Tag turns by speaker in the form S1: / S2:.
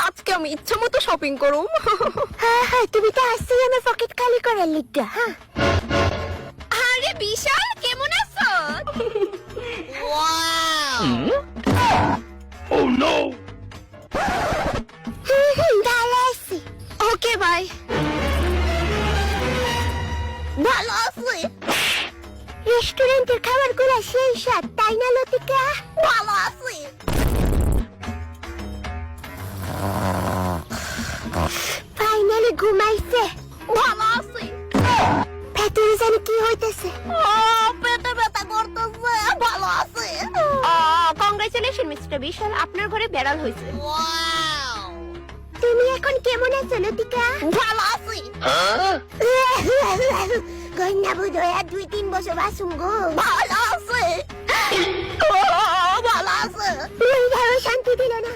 S1: আজকে আমি ইচ্ছা মতো শপিং করুম।
S2: হ্যাঁ তুমি তো আসছি আমার পকেট খালি করার লিগা। হ্যাঁ
S1: আরে বিশাল, কেমন আছো?
S3: Oh no!
S2: ভালো আছি।
S1: Okay bye.
S2: ভালো আছি। রেস্টুরেন্টের খাবারগুলো সেই স্বাদ, তাই না লতিকা? ভালো আছি। ফাইনালি ঘুমাইছে।
S1: ভালো আছি।
S2: ভেতরে জানি কি হইতেছে।
S1: পেটে ব্যথা করতেছে। ভালো আছি। কংগ্রেচুলেশন মিস্টার বিশাল, আপনার ঘরে বেড়াল হয়েছে।
S2: তুমি এখন কেমন আছো লতিকা?
S1: ভালো আছি।
S2: গয়না বুধ হয়ে 2-3 বছর বাসুম গো।
S1: ভালো আছে। ভালো আছে।
S2: শান্তি দিল না।